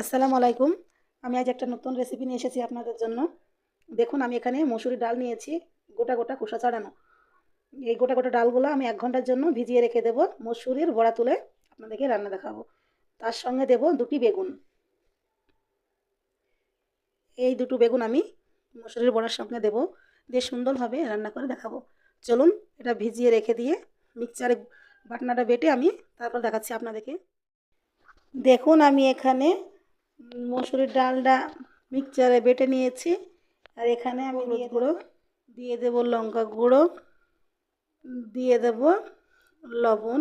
আসসালামু আলাইকুম। আমি আজ একটা নতুন রেসিপি নিয়ে এসেছি আপনাদের জন্য। দেখুন আমি এখানে মসুরির ডাল নিয়েছি, গোটা, গোটা খোসা ছাড়ানো। এই গোটা, গোটা ডালগুলো আমি ১ ঘন্টার জন্য ভিজিয়ে রেখে দেবো। মসুরির বড়া তুলে আপনাদেরকে রান্না দেখাবো। তার সঙ্গে দেবো ২ টি বেগুন। এই ২ টো বেগুন আমি মসুরির বড়ার সঙ্গে দেবো, দিয়ে সুন্দরভাবে রান্না করে দেখাবো। চলুন এটা ভিজিয়ে রেখে দিয়ে মিক্সচারে বাটনাটা বেটে আমি তারপর দেখাচ্ছি আপনাদেরকে। দেখুন আমি এখানে মসুরির ডালটা মিক্সচারে বেটে নিয়েছি। আর এখানে আমি হলুদ গুঁড়ো দিয়ে দেব, লঙ্কা গুঁড়ো দিয়ে দেব, লবণ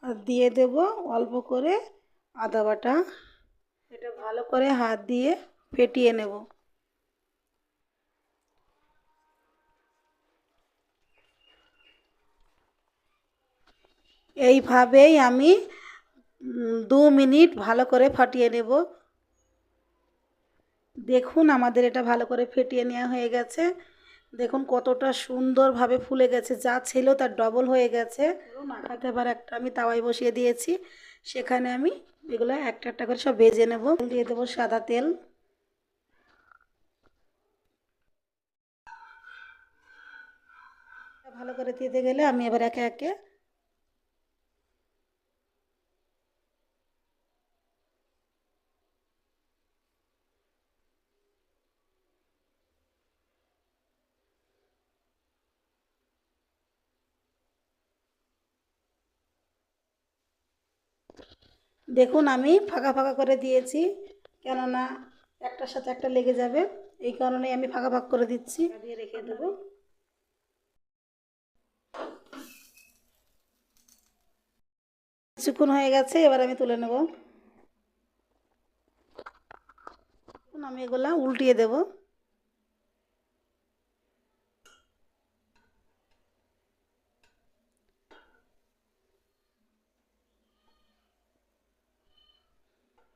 আর দিয়ে দেব অল্প করে আদা বাটা। এটা ভালো করে হাত দিয়ে ফেটিয়ে নেব। এইভাবেই আমি ২ মিনিট ভালো করে ফাটিয়ে নেব। দেখুন আমাদের এটা ভালো করে ফেটিয়ে নেওয়া হয়ে গেছে। দেখুন কতটা সুন্দরভাবে ফুলে গেছে, যা ছিল তার ডবল হয়ে গেছে। মাখাতে এবার একটা আমি তাওয়ায় বসিয়ে দিয়েছি, সেখানে আমি এগুলো একটা একটা করে সব ভেজে নেব। দিয়ে দেবো সাদা তেল। ভালো করে দিতে গেলে আমি এবার একে একে দেখুন আমি ফাঁকা ফাঁকা করে দিয়েছি, কেননা একটার সাথে একটা লেগে যাবে, এই কারণেই আমি ফাঁকা ফাঁক করে দিচ্ছি। দিয়ে রেখে দেবো। কিছুক্ষণ হয়ে গেছে, এবার আমি তুলে নেব। আমি এগুলা উল্টিয়ে দেব।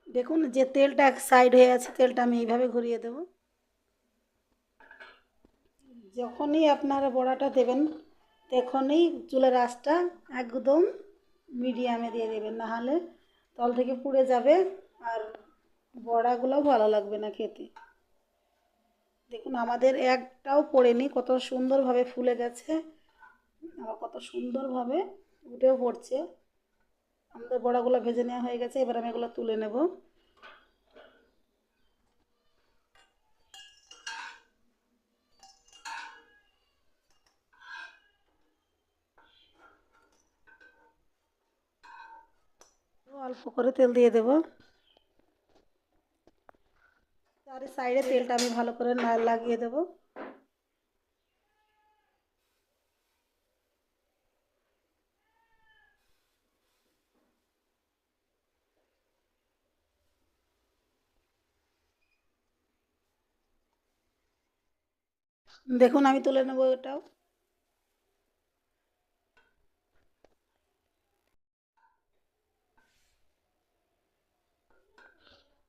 দেখুন যে তেলটা এক সাইড হয়ে আছে, তেলটা আমি এইভাবে ঘুরিয়ে দেব। যখনই আপনারা বড়াটা দেবেন তখনই চুলার আঁচটা একদম মিডিয়ামে দিয়ে দেবেন, নাহলে তল থেকে পুড়ে যাবে আর বড়াগুলো ভালো লাগবে না খেতে। দেখুন আমাদের একটাও পড়েনি, কত সুন্দরভাবে ফুলে গেছে, আবার কত সুন্দরভাবে উঠেও পড়ছে। আমাদের বড়াগুলো ভেজে নেওয়া হয়ে গেছে, এবার আমি এগুলো তুলে নেব। অল্প করে তেল দিয়ে দেব। চারি সাইডে তেলটা আমি ভালো করে লাগিয়ে দেব। দেখুন আমি তুলে নেব এটাও।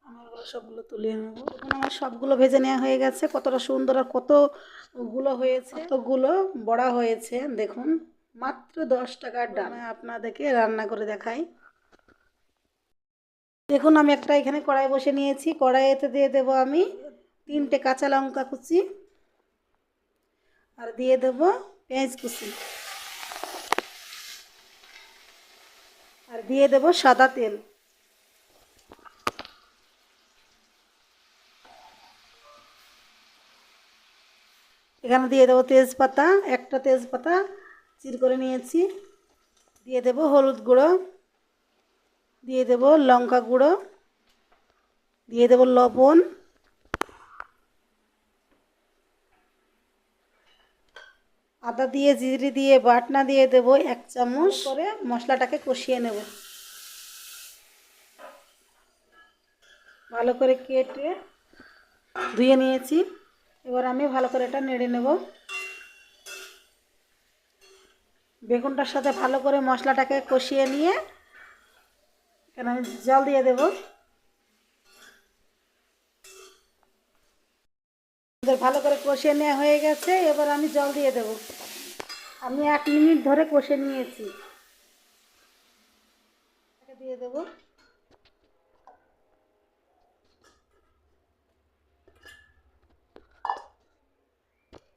আমার এগুলো সবগুলো তুলে নেব। দেখুন আমার সবগুলো ভেজে নেওয়া হয়ে গেছে, কতটা সুন্দর আর কতগুলো হয়েছে, কতগুলো বড়া হয়েছে। দেখুন মাত্র 10 টাকার ডাল। আপনাদেরকে রান্না করে দেখাই। দেখুন আমি একটা এখানে কড়াই বসে নিয়েছি, কড়াইতে দিয়ে দেব আমি 3টে কাঁচা লঙ্কা কুচি আর দিয়ে দেব পেঁয়াজ কুচি আর দিয়ে দেব সাদা তেল। এখানে দিয়ে দেবো তেজপাতা, একটা তেজপাতা চির করে নিয়েছি। দিয়ে দেব হলুদ গুঁড়ো, দিয়ে দেব লঙ্কা গুঁড়ো, দিয়ে দেব লবণ, আদা দিয়ে জিরে দিয়ে বাটনা দিয়ে দেব 1 চামচ করে। মশলাটাকে কষিয়ে নেব। ভালো করে কেটে ধুয়ে নিয়েছি, এবার আমি ভালো করে এটা নেড়ে নেব। বেগুনটার সাথে ভালো করে মশলাটাকে কষিয়ে নিয়ে এখানে আমি জল দিয়ে দেব। ভালো করে কষিয়ে নেওয়া হয়ে গেছে, এবার আমি জল দিয়ে দেব। আমি 1 মিনিট ধরে কষে নিয়েছি। দিয়ে দেব।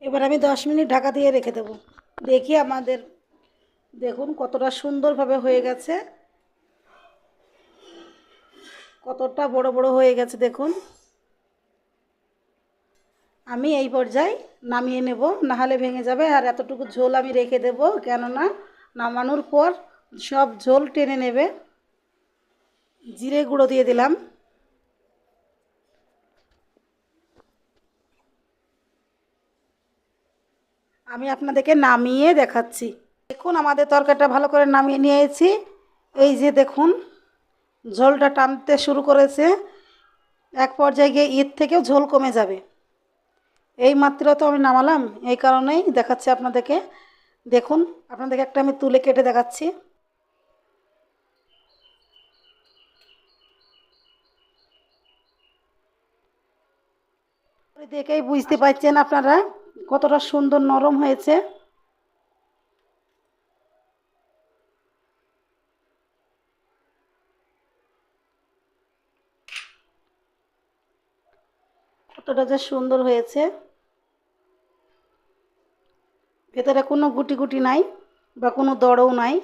এবার আমি 10 মিনিট ঢাকা দিয়ে রেখে দেব। দেখি আমাদের দেখুন কতটা সুন্দরভাবে হয়ে গেছে, কতটা বড় বড় হয়ে গেছে দেখুন। আমি এই পর্যায়ে নামিয়ে নেব, নাহলে ভেঙে যাবে। আর এতটুকু ঝোল আমি রেখে দেব, কেননা নামানোর পর সব ঝোল টেনে নেবে। জিরে গুঁড়ো দিয়ে দিলাম। আমি আপনাদেরকে নামিয়ে দেখাচ্ছি। দেখুন আমাদের তরকারিটা ভালো করে নামিয়ে নিয়েছি। এই যে দেখুন ঝোলটা টানতে শুরু করেছে, এক পর্যায়ে গিয়ে এর থেকেও ঝোল কমে যাবে। এই মাত্র তো আমি নামালাম, এই কারণেই দেখাচ্ছি আপনাদেরকে। দেখুন আপনাদেরকে একটা আমি তুলে কেটে দেখাচ্ছি। দেখেই বুঝতে পারছেন আপনারা কতটা সুন্দর নরম হয়েছে। কতটা যে সুন্দর হয়েছে, ভেতরে কোনো গুটি গুটি নাই বা কোনো দড়ও নাই।